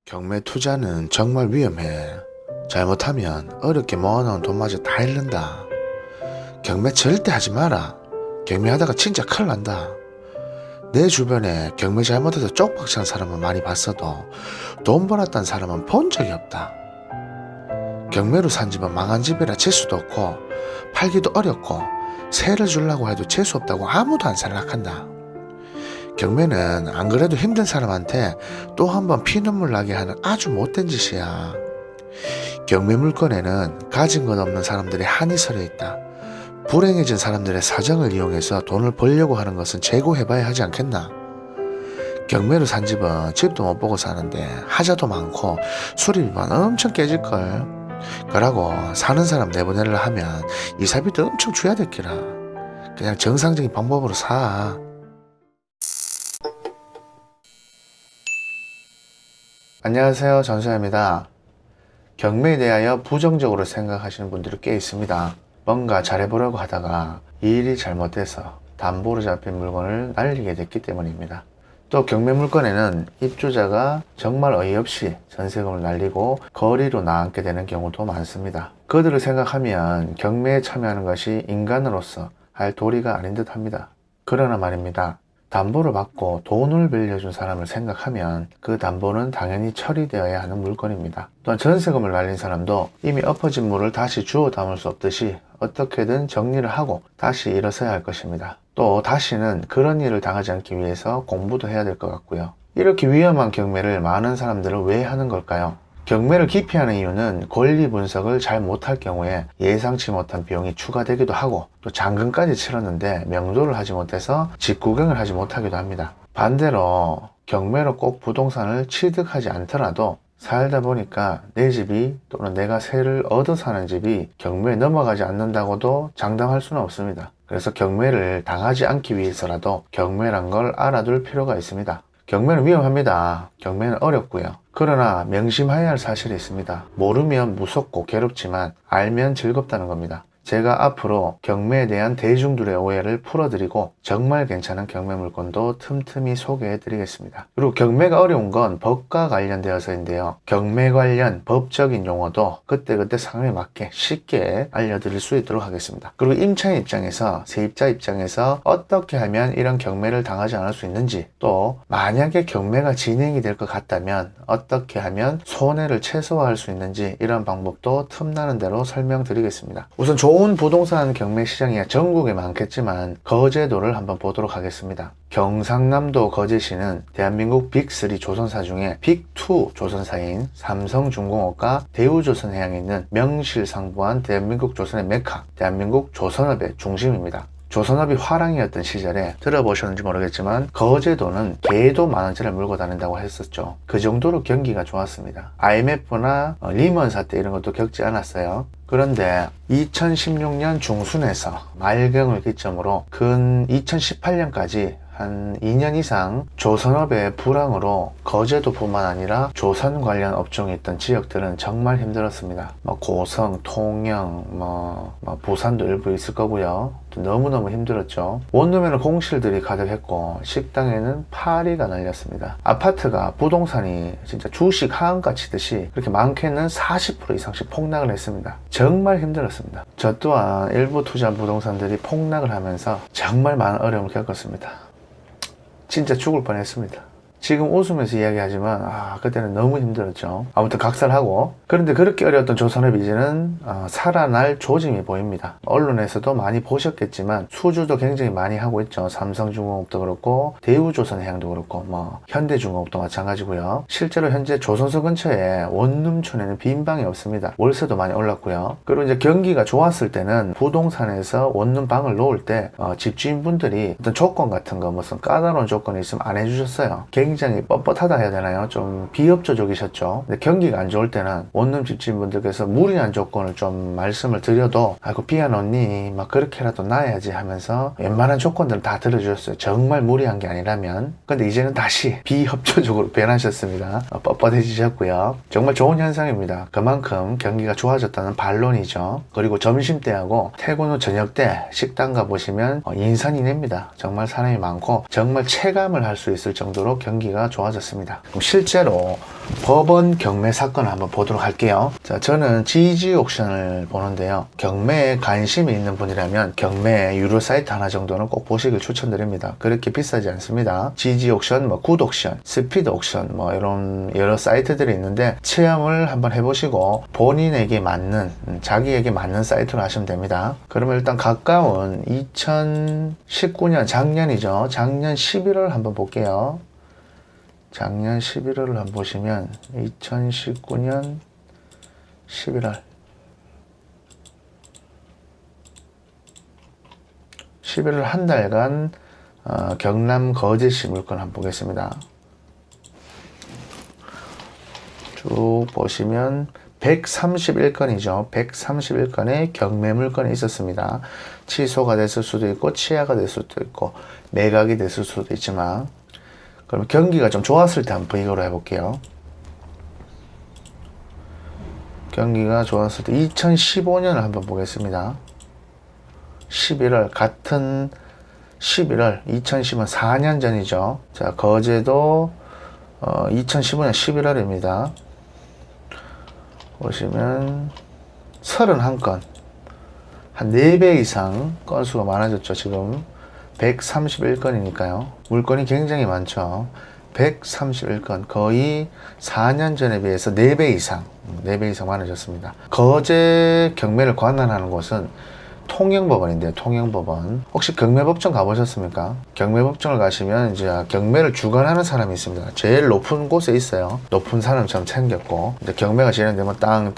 경매 투자는 정말 위험해. 잘못하면 어렵게 모아놓은 돈마저 다 잃는다. 경매 절대 하지 마라. 경매하다가 진짜 큰일 난다. 내 주변에 경매 잘못해서 쪽박찬 사람은 많이 봤어도 돈 벌었다는 사람은 본 적이 없다. 경매로 산 집은 망한 집이라 질 수도 없고 팔기도 어렵고 세를 주려고 해도 질 수 없다고 아무도 안 생각한다. 경매는 안 그래도 힘든 사람한테 또 한 번 피눈물 나게 하는 아주 못된 짓이야. 경매 물건에는 가진 것 없는 사람들의 한이 서려 있다. 불행해진 사람들의 사정을 이용해서 돈을 벌려고 하는 것은 재고해봐야 하지 않겠나? 경매로 산 집은 집도 못 보고 사는데 하자도 많고 수리비만 엄청 깨질걸. 그러고 사는 사람 내보내려 하면 이사비도 엄청 줘야 될기라. 그냥 정상적인 방법으로 사. 안녕하세요, 전소연입니다. 경매에 대하여 부정적으로 생각하시는 분들이 꽤 있습니다. 뭔가 잘해보려고 하다가 일이 잘못돼서 담보로 잡힌 물건을 날리게 됐기 때문입니다. 또 경매 물건에는 입주자가 정말 어이없이 전세금을 날리고 거리로 나앉게 되는 경우도 많습니다. 그들을 생각하면 경매에 참여하는 것이 인간으로서 할 도리가 아닌 듯 합니다. 그러나 말입니다. 담보를 받고 돈을 빌려준 사람을 생각하면 그 담보는 당연히 처리되어야 하는 물건입니다. 또한 전세금을 날린 사람도 이미 엎어진 물을 다시 주워 담을 수 없듯이 어떻게든 정리를 하고 다시 일어서야 할 것입니다. 또 다시는 그런 일을 당하지 않기 위해서 공부도 해야 될 것 같고요. 이렇게 위험한 경매를 많은 사람들은 왜 하는 걸까요? 경매를 기피하는 이유는 권리 분석을 잘 못할 경우에 예상치 못한 비용이 추가되기도 하고 또 잔금까지 치렀는데 명도를 하지 못해서 직구경을 하지 못하기도 합니다. 반대로 경매로 꼭 부동산을 취득하지 않더라도 살다 보니까 내 집이 또는 내가 세를 얻어 사는 집이 경매에 넘어가지 않는다고도 장담할 수는 없습니다. 그래서 경매를 당하지 않기 위해서라도 경매란 걸 알아둘 필요가 있습니다. 경매는 위험합니다. 경매는 어렵고요. 그러나 명심해야 할 사실이 있습니다. 모르면 무섭고 괴롭지만 알면 즐겁다는 겁니다. 제가 앞으로 경매에 대한 대중들의 오해를 풀어드리고 정말 괜찮은 경매 물건도 틈틈이 소개해드리겠습니다. 그리고 경매가 어려운 건 법과 관련되어서인데요. 경매 관련 법적인 용어도 그때그때 상황에 맞게 쉽게 알려드릴 수 있도록 하겠습니다. 그리고 임차인 입장에서, 세입자 입장에서 어떻게 하면 이런 경매를 당하지 않을 수 있는지, 또 만약에 경매가 진행이 될 것 같다면 어떻게 하면 손해를 최소화할 수 있는지 이런 방법도 틈나는 대로 설명드리겠습니다. 우선 좋은 부동산 경매 시장이 전국에 많겠지만 거제도를 한번 보도록 하겠습니다. 경상남도 거제시는 대한민국 빅3 조선사 중에 빅2 조선사인 삼성중공업과 대우조선해양에 있는 명실상부한 대한민국 조선의 메카, 대한민국 조선업의 중심입니다. 조선업이 화랑이었던 시절에 들어보셨는지 모르겠지만 거제도는 개도 만원짜리를 물고 다닌다고 했었죠. 그 정도로 경기가 좋았습니다. IMF나 리먼 사태 이런 것도 겪지 않았어요. 그런데 2016년 중순에서 말경을 기점으로 근 2018년까지 한 2년 이상 조선업의 불황으로 거제도뿐만 아니라 조선 관련 업종에 있던 지역들은 정말 힘들었습니다. 고성, 통영, 부산도 일부 있을 거고요. 너무너무 힘들었죠. 원룸에는 공실들이 가득했고 식당에는 파리가 날렸습니다. 아파트가 부동산이 진짜 주식 하한가 치듯이 그렇게 많게는 40% 이상씩 폭락을 했습니다. 정말 힘들었습니다. 저 또한 일부 투자 부동산들이 폭락을 하면서 정말 많은 어려움을 겪었습니다. 진짜 죽을 뻔했습니다. 지금 웃으면서 이야기하지만 그때는 너무 힘들었죠. 아무튼 각설하고, 그런데 그렇게 어려웠던 조선업이 이제는 살아날 조짐이 보입니다. 언론에서도 많이 보셨겠지만 수주도 굉장히 많이 하고 있죠. 삼성중공업도 그렇고 대우조선해양도 그렇고 현대중공업도 마찬가지고요. 실제로 현재 조선소 근처에 원룸촌에는 빈 방이 없습니다. 월세도 많이 올랐고요. 그리고 이제 경기가 좋았을 때는 부동산에서 원룸 방을 놓을 때 집주인분들이 어떤 조건 같은 거 무슨 까다로운 조건이 있으면 안 해주셨어요. 굉장히 뻣뻣하다 해야 되나요? 좀 비협조적이셨죠. 근데 경기가 안 좋을 때는 원룸 집주인분들께서 무리한 조건을 좀 말씀을 드려도 아이고 비안 언니 그렇게라도 놔야지 하면서 웬만한 조건들을 다 들어주셨어요. 정말 무리한 게 아니라면. 근데 이제는 다시 비협조적으로 변하셨습니다. 뻣뻣해지셨고요. 정말 좋은 현상입니다. 그만큼 경기가 좋아졌다는 반론이죠. 그리고 점심때하고 퇴근 후 저녁때 식당 가보시면 인산이냅니다. 정말 사람이 많고 정말 체감을 할 수 있을 정도로 경기 경기가 좋아졌습니다. 그럼 실제로 법원 경매 사건을 한번 보도록 할게요. 자, 저는 GG 옥션을 보는데요. 경매에 관심이 있는 분이라면 경매 유료 사이트 하나 정도는 꼭 보시길 추천드립니다. 그렇게 비싸지 않습니다. GG 옥션, 굿 옥션, 스피드 옥션, 이런 여러 사이트들이 있는데 체험을 한번 해보시고 본인에게 맞는, 자기에게 맞는 사이트로 하시면 됩니다. 그러면 일단 가까운 2019년 작년이죠. 작년 11월 한번 볼게요. 작년 11월을 한번 보시면 2019년 11월 11월 한 달간 경남 거제시 물건 한번 보겠습니다. 쭉 보시면 131건이죠. 131건의 경매 물건이 있었습니다. 취소가 됐을 수도 있고 취하가 됐을 수도 있고 매각이 됐을 수도 있지만, 그럼 경기가 좀 좋았을 때 한번 비교를 해볼게요. 경기가 좋았을 때 2015년을 한번 보겠습니다. 11월 같은 11월 2010년 4년 전이죠. 자, 거제도 2015년 11월입니다. 보시면 31건, 한 4배 이상 건수가 많아졌죠. 지금 131건이니까요. 물건이 굉장히 많죠. 131건, 거의 4년 전에 비해서 4배 이상 많아졌습니다. 거제 경매를 관할하는 곳은 통영법원인데요. 통영법원. 혹시 경매법정 가보셨습니까? 경매법정을 가시면 이제 경매를 주관하는 사람이 있습니다. 제일 높은 곳에 있어요. 높은 사람처럼 생겼고, 이제 경매가 진행되면 땅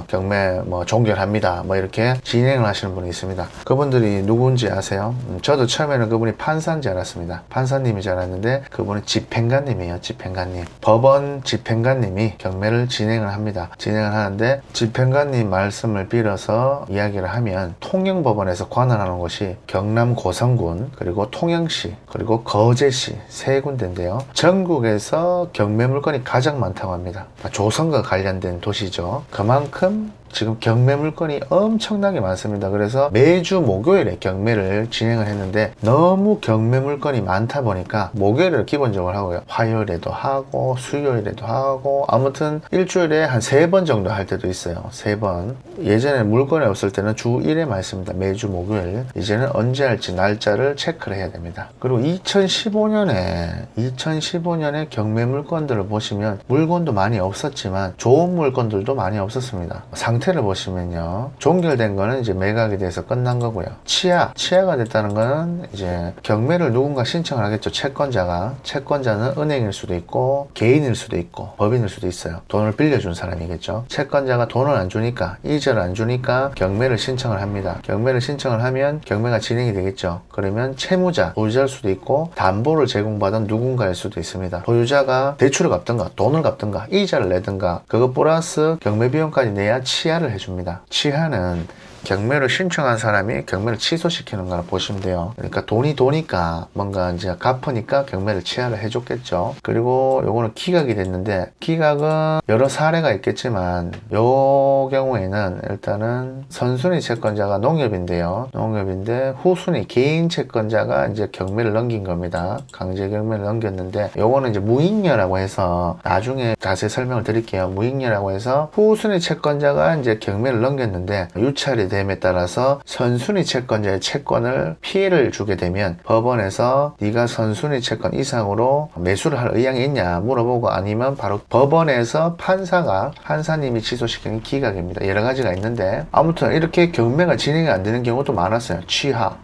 경매 종결합니다. 이렇게 진행을 하시는 분이 있습니다. 그분들이 누군지 아세요? 저도 처음에는 그분이 판사인 줄 알았습니다. 판사님인 줄 알았는데 그분은 집행관님이에요. 집행관님. 법원 집행관님이 경매를 진행을 합니다. 진행을 하는데 집행관님 말씀을 빌어서 이야기를 하면 통영법원에서 관할하는 곳이 경남 고성군, 그리고 통영시, 그리고 거제시 세 군데인데요. 전국에서 경매 물건이 가장 많다고 합니다. 조선과 관련된 도시죠. 그만큼 지금 경매 물건이 엄청나게 많습니다. 그래서 매주 목요일에 경매를 진행을 했는데 너무 경매 물건이 많다 보니까 목요일을 기본적으로 하고요. 화요일에도 하고 수요일에도 하고, 아무튼 일주일에 한 3번 정도 할 때도 있어요. 3번. 예전에 물건이 없을 때는 주 1회만 했습니다. 매주 목요일. 이제는 언제 할지 날짜를 체크를 해야 됩니다. 그리고 2015년에 경매 물건들을 보시면 물건도 많이 없었지만 좋은 물건들도 많이 없었습니다. 상태를 보시면요, 종결된 거는 이제 매각이 돼서 끝난 거고요. 치아가 됐다는 거는 이제 경매를 누군가 신청을 하겠죠. 채권자는 은행일 수도 있고 개인일 수도 있고 법인일 수도 있어요. 돈을 빌려준 사람이겠죠. 채권자가 돈을 안 주니까, 이자를 안 주니까 경매를 신청을 합니다. 경매를 신청을 하면 경매가 진행이 되겠죠. 그러면 채무자, 소유자일 수도 있고 담보를 제공받은 누군가일 수도 있습니다. 소유자가 대출을 갚든가 돈을 갚든가 이자를 내든가, 그것 플러스 경매 비용까지 내야 치하를 해줍니다. 치하는 경매를 신청한 사람이 경매를 취소시키는 거라 보시면 돼요. 그러니까 돈이 도니까 뭔가 이제 갚으니까 경매를 취하를 해줬겠죠. 그리고 요거는 기각이 됐는데, 기각은 여러 사례가 있겠지만 요 경우에는 일단은 선순위 채권자가 농협인데요. 농협인데 후순위 개인 채권자가 이제 경매를 넘긴 겁니다. 강제 경매를 넘겼는데, 요거는 이제 무익녀라고 해서 나중에 자세히 설명을 드릴게요. 무익녀라고 해서 후순위 채권자가 이제 경매를 넘겼는데 유찰이 됨에 따라서 선순위 채권자의 채권을 피해를 주게 되면 법원에서 네가 선순위 채권 이상으로 매수를 할 의향이 있냐 물어보고, 아니면 바로 법원에서 판사님이 취소시키는 기각입니다. 여러 가지가 있는데 아무튼 이렇게 경매가 진행이 안 되는 경우도 많았어요. 취하,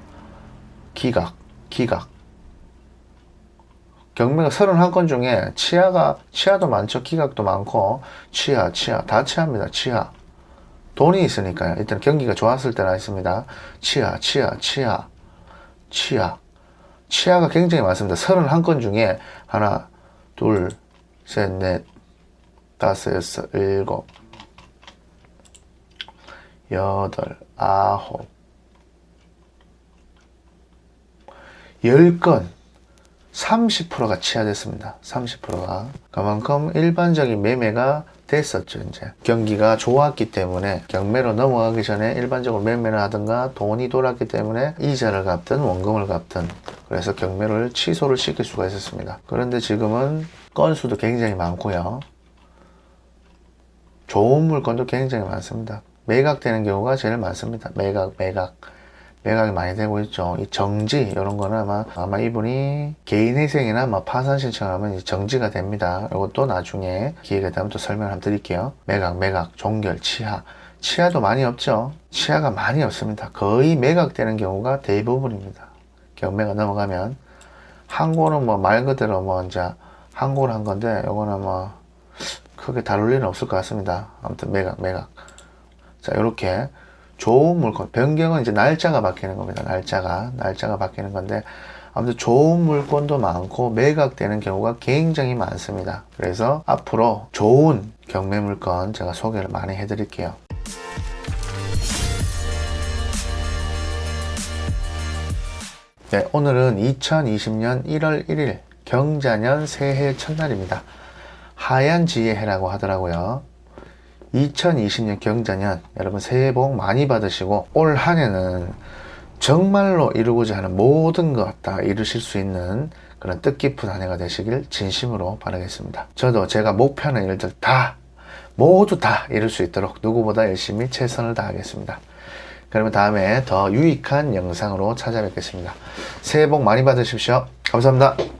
기각. 경매가 31건 중에 치하도 많죠. 기각도 많고 치하 다 치하입니다. 치하. 돈이 있으니까요. 일단 경기가 좋았을 때나 있습니다. 치하가 굉장히 많습니다. 31건 중에 하나, 둘, 셋, 넷, 다섯, 여섯, 일곱, 여덟, 아홉, 10건, 30%가 치하됐습니다. 30%가. 그만큼 일반적인 매매가 됐었죠. 이제 경기가 좋았기 때문에 경매로 넘어가기 전에 일반적으로 매매를 하든가 돈이 돌았기 때문에 이자를 갚든 원금을 갚든 그래서 경매를 취소를 시킬 수가 있었습니다. 그런데 지금은 건수도 굉장히 많고요. 좋은 물건도 굉장히 많습니다. 매각되는 경우가 제일 많습니다. 매각이 많이 되고 있죠. 이 정지 이런 거는 아마 이분이 개인회생이나 파산 신청하면 정지가 됩니다. 이것도 나중에 기회가 되면 또 설명을 한번 드릴게요. 매각, 종결, 치하도 많이 없죠. 치하가 많이 없습니다. 거의 매각되는 경우가 대부분입니다. 경매가 넘어가면 항고는 말 그대로 이제 항고를 한 건데 요거는 크게 다룰 일은 없을 것 같습니다. 아무튼 매각. 자, 이렇게 좋은 물건, 변경은 이제 날짜가 바뀌는 겁니다. 날짜가 바뀌는 건데, 아무튼 좋은 물건도 많고 매각되는 경우가 굉장히 많습니다. 그래서 앞으로 좋은 경매 물건 제가 소개를 많이 해드릴게요. 네, 오늘은 2020년 1월 1일 경자년 새해 첫날입니다. 하얀지의 해라고 하더라고요. 2020년 경자년 여러분 새해 복 많이 받으시고 올 한 해는 정말로 이루고자 하는 모든 것 다 이루실 수 있는 그런 뜻깊은 한 해가 되시길 진심으로 바라겠습니다. 저도 제가 목표하는 일들 모두 다 이룰 수 있도록 누구보다 열심히 최선을 다하겠습니다. 그러면 다음에 더 유익한 영상으로 찾아뵙겠습니다. 새해 복 많이 받으십시오. 감사합니다.